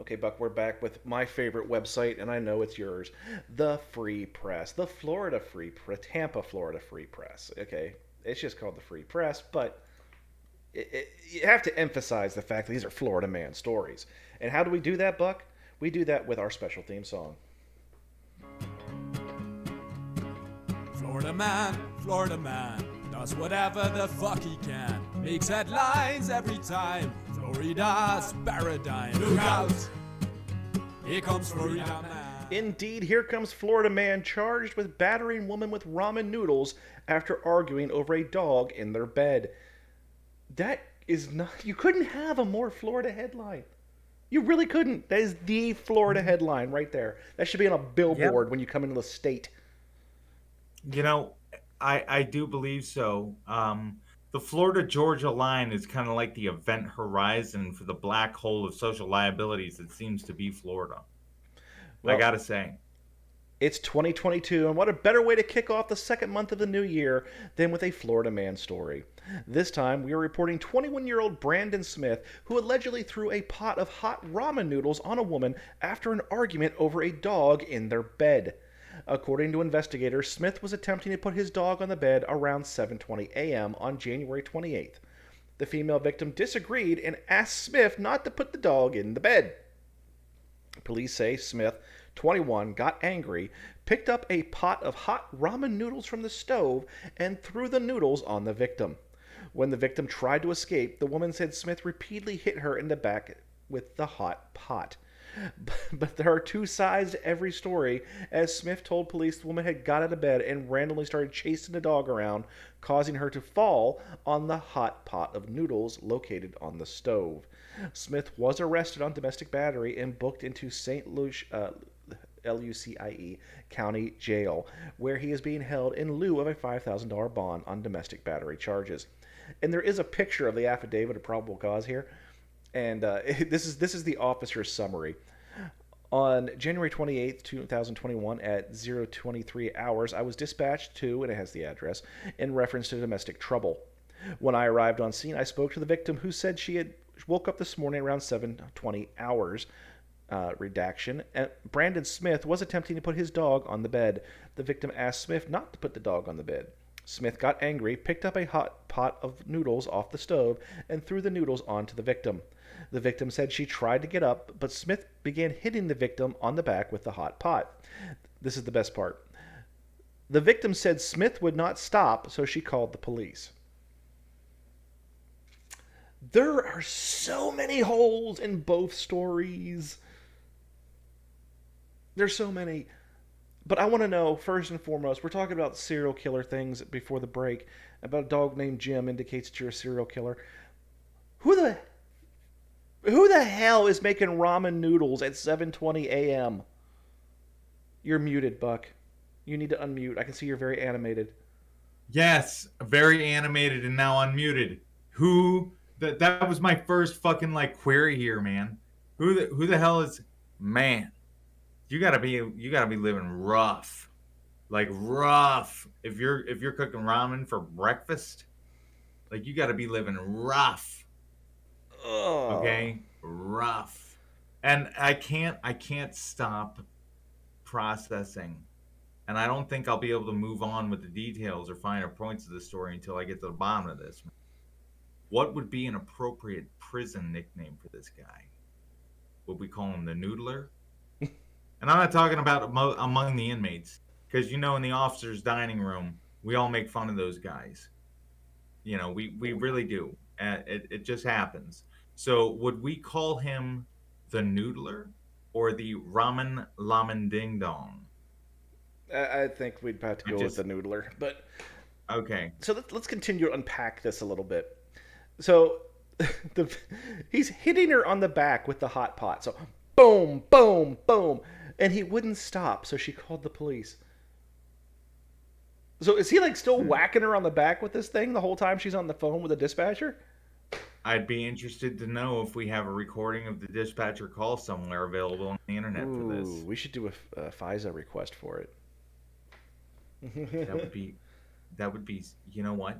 Okay, Buck, we're back with my favorite website, and I know it's yours. The Free Press. The Florida Free Press. Tampa, Florida Free Press. Okay, it's just called the Free Press, but you have to emphasize the fact that these are Florida man stories. And how do we do that, Buck? We do that with our special theme song. Florida man, does whatever the fuck he can. Makes headlines every time. Florida's paradigm. Look out! Here comes Florida man. Indeed, here comes Florida man charged with battering woman with ramen noodles after arguing over a dog in their bed. That is not. You couldn't have a more Florida headline. You really couldn't. That is the Florida headline right there. That should be on a billboard Yep. when you come into the state. You know, I do believe so. The Florida Georgia line is kind of like the event horizon for the black hole of social liabilities that seems to be Florida. I Well, gotta say. it's 2022, and what a better way to kick off the second month of the new year than with a Florida man story. This time, we are reporting 21-year-old Brandon Smith, who allegedly threw a pot of hot ramen noodles on a woman after an argument over a dog in their bed. According to investigators, Smith was attempting to put his dog on the bed around 7:20 a.m. on January 28th. The female victim disagreed and asked Smith not to put the dog in the bed. Police say Smith, 21, got angry, picked up a pot of hot ramen noodles from the stove, and threw the noodles on the victim. When the victim tried to escape, the woman said Smith repeatedly hit her in the back with the hot pot. But there are two sides to every story, as Smith told police the woman had got out of bed and randomly started chasing the dog around, causing her to fall on the hot pot of noodles located on the stove. Smith was arrested on domestic battery and booked into St. Lucie County Jail, where he is being held in lieu of a $5,000 bond on domestic battery charges. And there is a picture of the affidavit of probable cause here, and this is the officer's summary. On January 28th, 2021, at 0:23 hours, I was dispatched to, and it has the address, in reference to domestic trouble. When I arrived on scene, I spoke to the victim, who said she had woke up this morning around 7:20 hours. Redaction. Brandon Smith was attempting to put his dog on the bed. The victim asked Smith not to put the dog on the bed. Smith got angry, picked up a hot pot of noodles off the stove, and threw the noodles onto the victim. The victim said she tried to get up, but Smith began hitting the victim on the back with the hot pot. This is the best part. The victim said Smith would not stop, so she called the police. There are so many holes in both stories. There's so many. But I want to know, first and foremost, we're talking about serial killer things before the break. About a dog named Jim indicates that you're a serial killer. Who the who the hell is making ramen noodles at 7:20 a.m.? You're muted, Buck. You need to unmute. I can see you're very animated. Yes, very animated and now unmuted. That was my first fucking like query here, man. Who the hell is man? You gotta be living rough. Like rough. If you're cooking ramen for breakfast, like you gotta be living rough. Oh. Okay? Rough. And I can't stop processing. And I don't think I'll be able to move on with the details or finer points of the story until I get to the bottom of this. What would be an appropriate prison nickname for this guy? Would we call him the Noodler? And I'm not talking about among the inmates, because in the officers' dining room, we all make fun of those guys. We really do. It just happens. So would we call him the Noodler or the Ramen Lamen Ding Dong? I think we'd have to I go with just the noodler. But okay. so let's continue to unpack this a little bit. So the, he's hitting her on the back with the hot pot. So boom, boom, boom. And he wouldn't stop, so she called the police. So is he like still whacking her on the back with this thing the whole time she's on the phone with the dispatcher? I'd be interested to know if we have a recording of the dispatcher call somewhere available on the internet for Ooh, this. we should do a FISA request for it. That would be, that would be, you know what?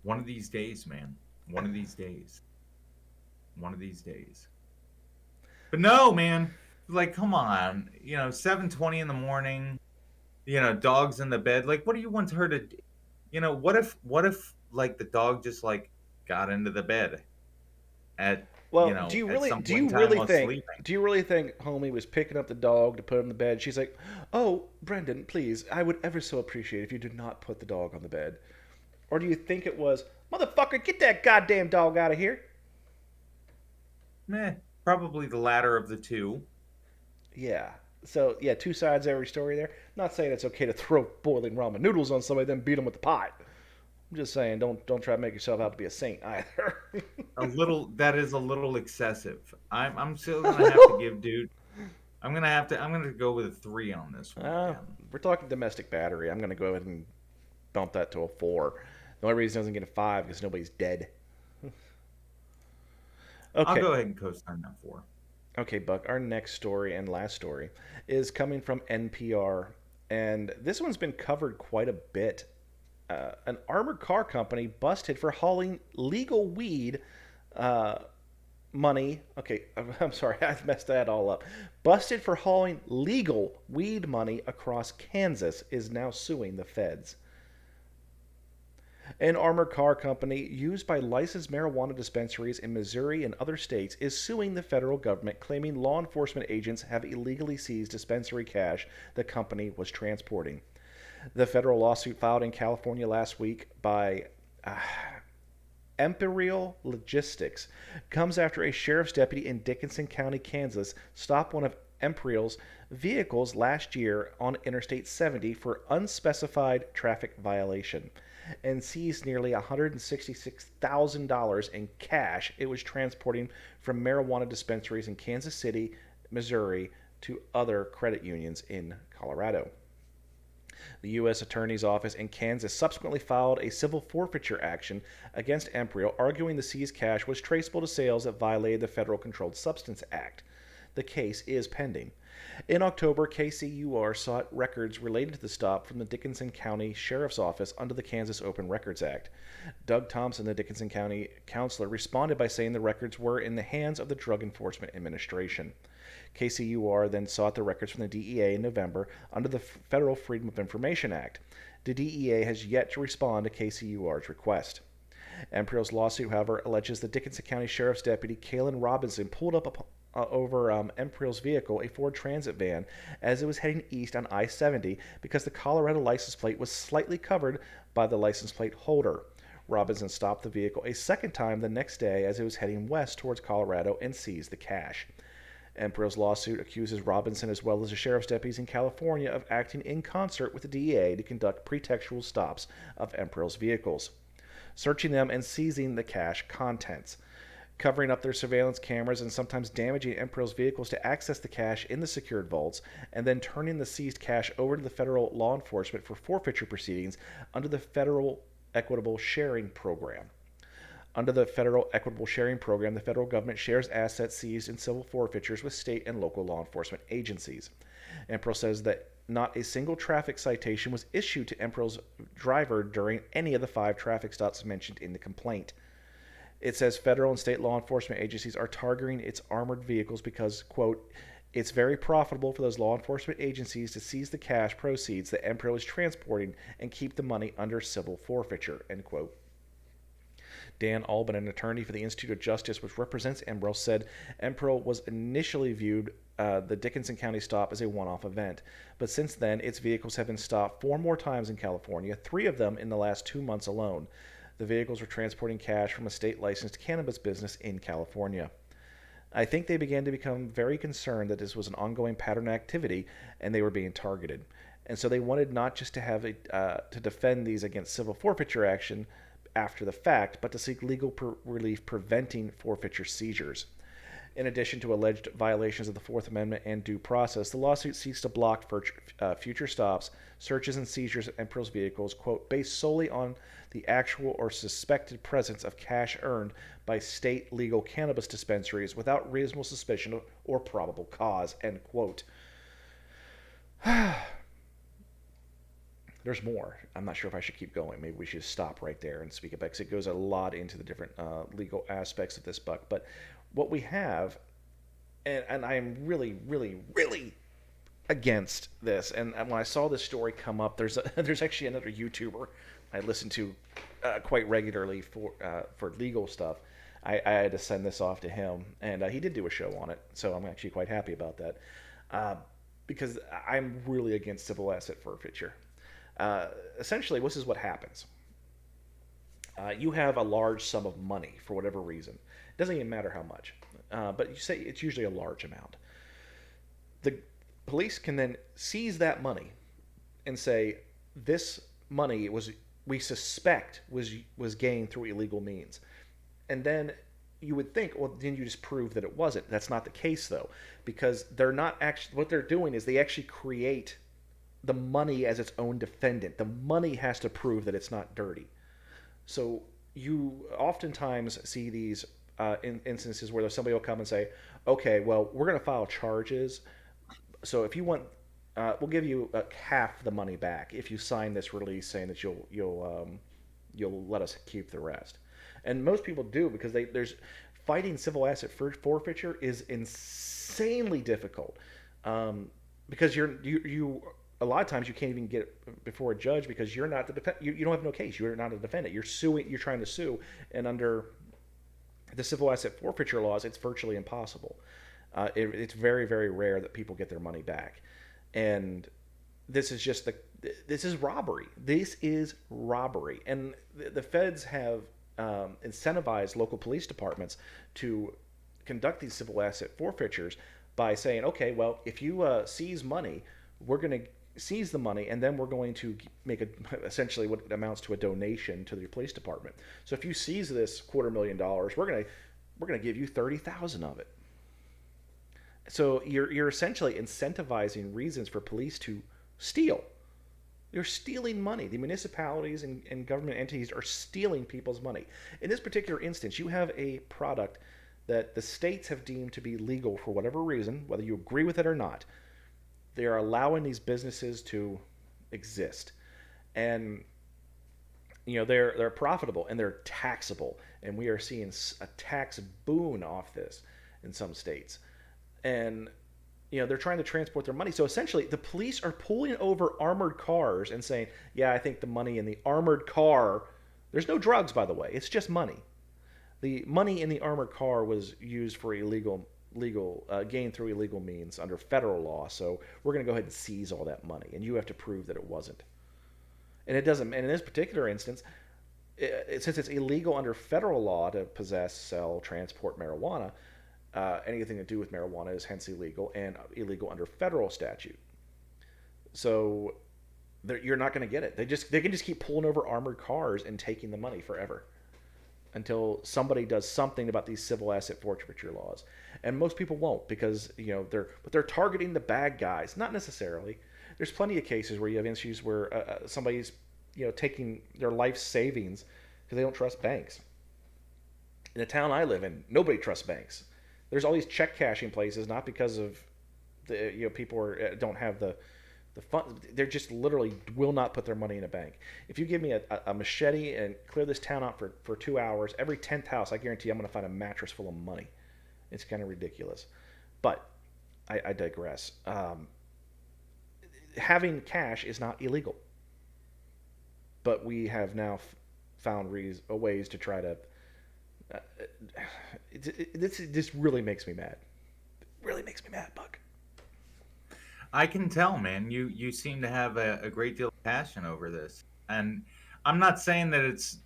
One of these days, man. One of these days. One of these days. But no, man. Like, come on. 7:20 in the morning. Dog's in the bed. Like, what do you want her to? What if like the dog just like got into the bed at Well, at some point in time while sleeping? do you really think homie was picking up the dog to put him in the bed? She's like, "Oh, Brendan, please, I would ever so appreciate if you did not put the dog on the bed." Or do you think it was, "Motherfucker, get that goddamn dog out of here"? Meh. Probably the latter of the two. Yeah. So yeah, two sides of every story there. Not saying it's okay to throw boiling ramen noodles on somebody then beat them with the pot. I'm just saying don't try to make yourself out to be a saint either. That is a little excessive. I'm still gonna have to give dude. I'm gonna go with a 3 on this one uh, again. we're talking domestic battery. I'm gonna go ahead and bump that to a 4. The only reason it doesn't get a 5 is nobody's dead. I'll Okay. go ahead and co-sign that 4. Okay, Buck. Our next story and last story is coming from NPR, and this one's been covered quite a bit. An armored car company busted for hauling legal weed uh, money. Okay, I'm sorry, I messed that all up. Busted for hauling legal weed money across Kansas is now suing the feds. An armored car company used by licensed marijuana dispensaries in Missouri and other states is suing the federal government, claiming law enforcement agents have illegally seized dispensary cash the company was transporting. The federal lawsuit filed in California last week by Imperial Logistics comes after a sheriff's deputy in Dickinson County, Kansas, stopped one of Imperial's vehicles last year on Interstate 70 for unspecified traffic violation and seized nearly $166,000 in cash it was transporting from marijuana dispensaries in Kansas City, Missouri, to other credit unions in Colorado. The U.S. Attorney's Office in Kansas subsequently filed a civil forfeiture action against Imperial, arguing the seized cash was traceable to sales that violated the Federal Controlled Substance Act. The case is pending. In October, KCUR sought records related to the stop from the Dickinson County Sheriff's Office under the Kansas Open Records Act. Doug Thompson, the Dickinson County counselor, responded by saying the records were in the hands of the Drug Enforcement Administration. KCUR then sought the records from the DEA in November under the Federal Freedom of Information Act. The DEA has yet to respond to KCUR's request. Imperial's lawsuit, however, alleges the Dickinson County Sheriff's Deputy Kalen Robinson pulled up over Imperial's vehicle, a Ford Transit van, as it was heading east on I-70 because the Colorado license plate was slightly covered by the license plate holder. Robinson stopped the vehicle a second time the next day as it was heading west towards Colorado and seized the cash. Imperial's lawsuit accuses Robinson as well as the sheriff's deputies in California of acting in concert with the DEA to conduct pretextual stops of Imperial's vehicles, searching them and seizing the cash contents, covering up their surveillance cameras and sometimes damaging Imperial's vehicles to access the cash in the secured vaults, and then turning the seized cash over to the federal law enforcement for forfeiture proceedings under the Federal Equitable Sharing Program. Under the Federal Equitable Sharing Program, the federal government shares assets seized in civil forfeitures with state and local law enforcement agencies. Imperial says that not a single traffic citation was issued to Imperial's driver during any of the 5 traffic stops mentioned in the complaint. It says federal and state law enforcement agencies are targeting its armored vehicles because, quote, it's very profitable for those law enforcement agencies to seize the cash proceeds that Imperial is transporting and keep the money under civil forfeiture, end quote. Dan Albin, an attorney for the Institute of Justice, which represents Imperial, said Imperial was initially viewed the Dickinson County stop as a one-off event, but since then its vehicles have been stopped 4 more times in California, 3 of them in the last 2 months alone. The vehicles were transporting cash from a state-licensed cannabis business in California. I think they began to become very concerned that this was an ongoing pattern of activity and they were being targeted. And so they wanted not just to have to defend these against civil forfeiture action after the fact, but to seek legal relief preventing forfeiture seizures. In addition to alleged violations of the Fourth Amendment and due process, the lawsuit seeks to block future stops, searches, and seizures of Imperial's vehicles, quote, based solely on the actual or suspected presence of cash earned by state legal cannabis dispensaries without reasonable suspicion or probable cause, end quote. There's more. I'm not sure if I should keep going. Maybe we should stop right there and speak about it because it goes a lot into the different legal aspects of this, Buck. But what we have and I am really, really, really against this. And when I saw this story come up, there's actually another YouTuber I listen to quite regularly for legal stuff. I had to send this off to him, and he did do a show on it, so I'm actually quite happy about that. Uh, because I'm really against civil asset forfeiture. Essentially, this is what happens. You have a large sum of money for whatever reason. It doesn't even matter how much, but you say it's usually a large amount. The police can then seize that money and say this money was we suspect was gained through illegal means, and then you would think, well, then you just prove that it wasn't. That's not the case though, because they're not actually what they're doing is they actually create the money as its own defendant. The money has to prove that it's not dirty. So you oftentimes see these instances where somebody will come and say, okay, well, we're going to file charges. So if you want, we'll give you half the money back if you sign this release saying that you'll let us keep the rest. And most people do because there's fighting civil asset forfeiture is insanely difficult because you a lot of times you can't even get before a judge because you're not you don't have no case. You're not a defendant. You're suing. You're trying to sue, and under the civil asset forfeiture laws, it's virtually impossible. It's very, very rare that people get their money back, and this is just this is robbery. This is robbery, and the feds have incentivized local police departments to conduct these civil asset forfeitures by saying, okay, well, if you seize money, we're going to seize the money, and then we're going to make essentially what amounts to a donation to the police department. So if you seize this $250,000, we're gonna give you 30,000 of it. So you're essentially incentivizing reasons for police to steal. You're stealing money. The municipalities and government entities are stealing people's money. In this particular instance, you have a product that the states have deemed to be legal for whatever reason, whether you agree with it or not. They are allowing these businesses to exist, and they're profitable and they're taxable, and we are seeing a tax boon off this in some states, and they're trying to transport their money. So essentially, the police are pulling over armored cars and saying, "Yeah, I think the money in the armored car." There's no drugs, by the way. It's just money. The money in the armored car was used for legal gain through illegal means under federal law. So we're going to go ahead and seize all that money, and you have to prove that it wasn't. And it doesn't. And in this particular instance, since it's illegal under federal law to possess, sell, transport marijuana, anything to do with marijuana is hence illegal and illegal under federal statute. So you're not going to get it. They can just keep pulling over armored cars and taking the money forever until somebody does something about these civil asset forfeiture laws. And most people won't because they're targeting the bad guys. Not necessarily. There's plenty of cases where you have issues where somebody's taking their life savings because they don't trust banks. In the town I live in, nobody trusts banks. There's all these check cashing places, not because of the people don't have the fun. They just literally will not put their money in a bank. If you give me a machete and clear this town out for 2 hours, every 10th house, I guarantee I'm going to find a mattress full of money. It's kind of ridiculous. But I digress. Having cash is not illegal. But we have now found ways to try to... This really makes me mad. It really makes me mad, Buck. I can tell, man. You seem to have a great deal of passion over this, and I'm not saying that it's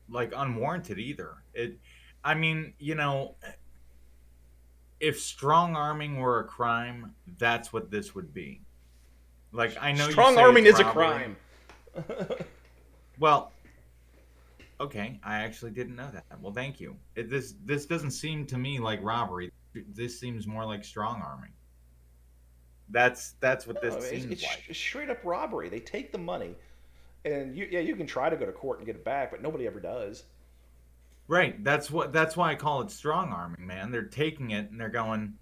like unwarranted either. I mean, if strong arming were a crime, that's what this would be. Like I know strong you say arming it's is a robbery. crime. Well, okay, I actually didn't know that. Well, thank you. This doesn't seem to me like robbery. This seems more like strong arming. That's what this seems it's like. straight up robbery. They take the money, and you can try to go to court and get it back, but nobody ever does. Right. That's why I call it strong arming, man. They're taking it and they're going,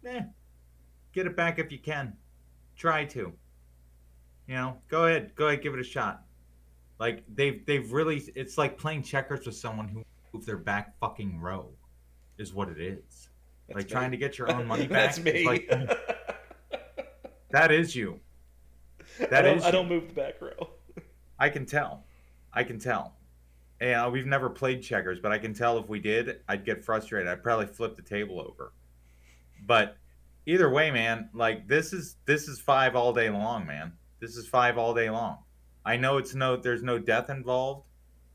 get it back if you can. Try to. Go ahead, give it a shot. Like they've really, it's like playing checkers with someone who moved their back fucking row. is what it is. That's Like me. trying to get your own money back That's is me. like that is you. I That don't. is I you. don't move the back row. I can tell. I can tell. And we've never played checkers, but I can tell if we did, I'd get frustrated. I'd probably flip the table over. But either way, man, like this is five all day long, man. This is five all day long. I know there's no death involved.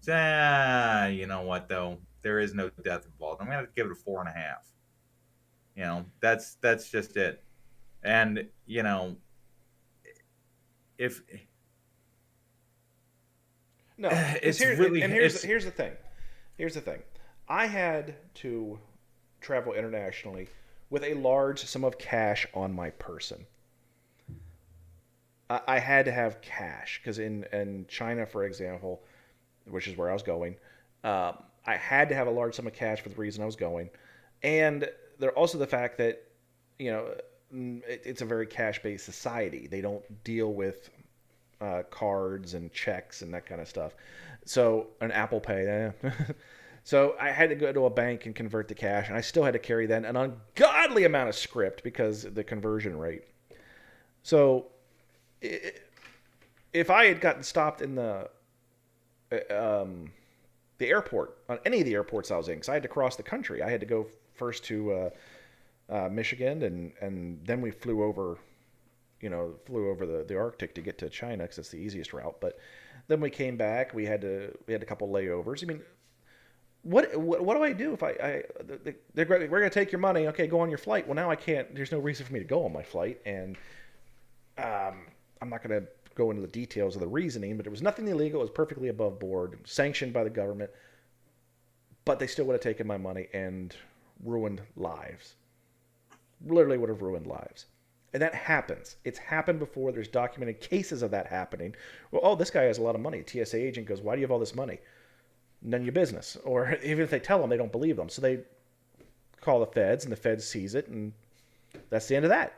You know what though? There is no death involved. I'm gonna have to give it a 4.5. That's just it. And if No, because it's really it's here's the thing. Here's the thing. I had to travel internationally with a large sum of cash on my person. I had to have cash because in China, for example, which is where I was going, I had to have a large sum of cash for the reason I was going, and there also the fact that you know it's a very cash-based society. They don't deal with cards and checks and that kind of stuff. So an Apple Pay. So I had to go to a bank and convert the cash, and I still had to carry then an ungodly amount of script because of the conversion rate. So if I had gotten stopped in the airport on any of the airports I was in, because I had to cross the country, I had to go first to Michigan, and then we flew over the Arctic to get to China because it's the easiest route. But then we came back. We had a couple layovers. I mean, what do I do if we're going to take your money? Okay, go on your flight. Well, now I can't. There's no reason for me to go on my flight, and I'm not going to go into the details of the reasoning, but it was nothing illegal. It was perfectly above board, sanctioned by the government. But they still would have taken my money and ruined lives. Literally would have ruined lives. And that happens. It's happened before. There's documented cases of that happening. Well, oh, this guy has a lot of money. A TSA agent goes, why do you have all this money? None of your business. Or even if they tell them, they don't believe them. So they call the feds, and the feds seize it, and that's the end of that.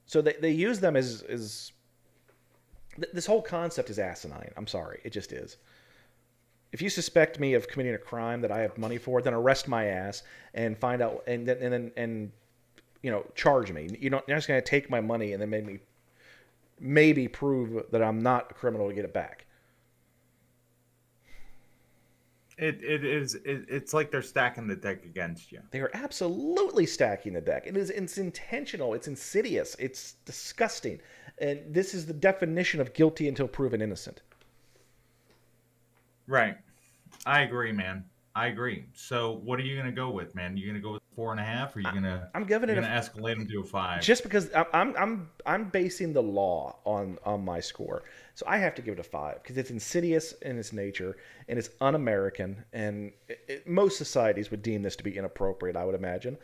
So they use them as this whole concept is asinine. I'm sorry. It just is. If you suspect me of committing a crime that I have money for, then arrest my ass and find out, and then charge me. You're not just going to take my money and then make me maybe prove that I'm not a criminal to get it back. It's like they're stacking the deck against you. They are absolutely stacking the deck. It's intentional. It's insidious. It's disgusting. And this is the definition of guilty until proven innocent. Right. I agree, man. I agree. So what are you gonna go with, man? You gonna go with 4.5, or I'm giving it gonna escalate them to a 5? just because I'm basing the law on my score, so I have to give it a 5 because it's insidious in its nature and it's un-American, and most societies would deem this to be inappropriate, I would imagine.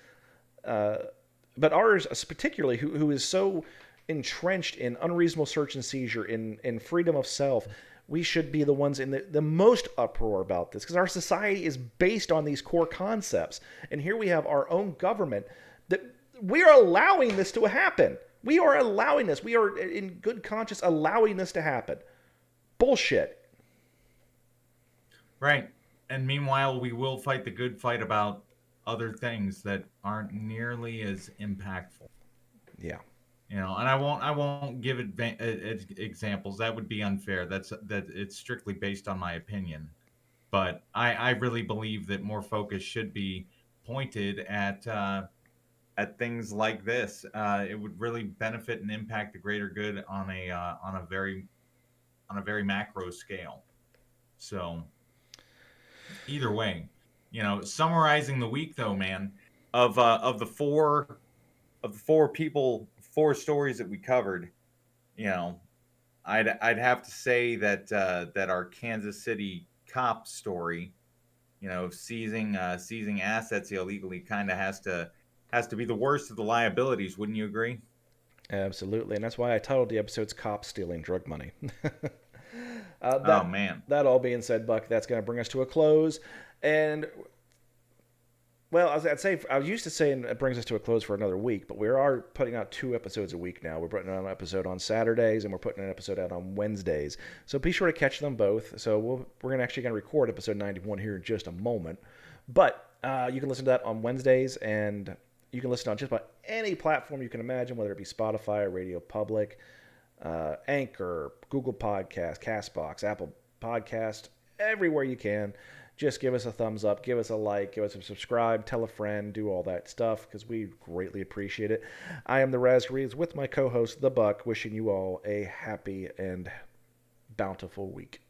But ours, particularly, who is so entrenched in unreasonable search and seizure, in freedom of self, we should be the ones in the most uproar about this because our society is based on these core concepts. And here we have our own government that we are allowing this to happen. We are allowing this. We are in good conscience allowing this to happen. Bullshit. Right. And meanwhile, we will fight the good fight about other things that aren't nearly as impactful. Yeah. And I won't give examples. That would be unfair. It's strictly based on my opinion. But I really believe that more focus should be pointed at things like this. It would really benefit and impact the greater good on a very macro scale. So either way, summarizing the week though, man, of the four stories that we covered, I'd have to say that our Kansas City cop story, seizing assets illegally, kind of has to be the worst of the liabilities. Wouldn't you agree? Absolutely. And that's why I titled the episode's Cops Stealing Drug Money. Oh man. That all being said, Buck, that's going to bring us to a close. And well, I was used to saying it brings us to a close for another week, but we are putting out 2 episodes a week now. We're putting out an episode on Saturdays, and we're putting an episode out on Wednesdays. So be sure to catch them both. So we're actually going to record episode 91 here in just a moment. But You can listen to that on Wednesdays, and you can listen on just about any platform you can imagine, whether it be Spotify or Radio Public, Anchor, Google Podcast, Castbox, Apple Podcast, everywhere you can. Just give us a thumbs up, give us a like, give us a subscribe, tell a friend, do all that stuff, because we greatly appreciate it. I am the Raz Reeves with my co-host, The Buck, wishing you all a happy and bountiful week.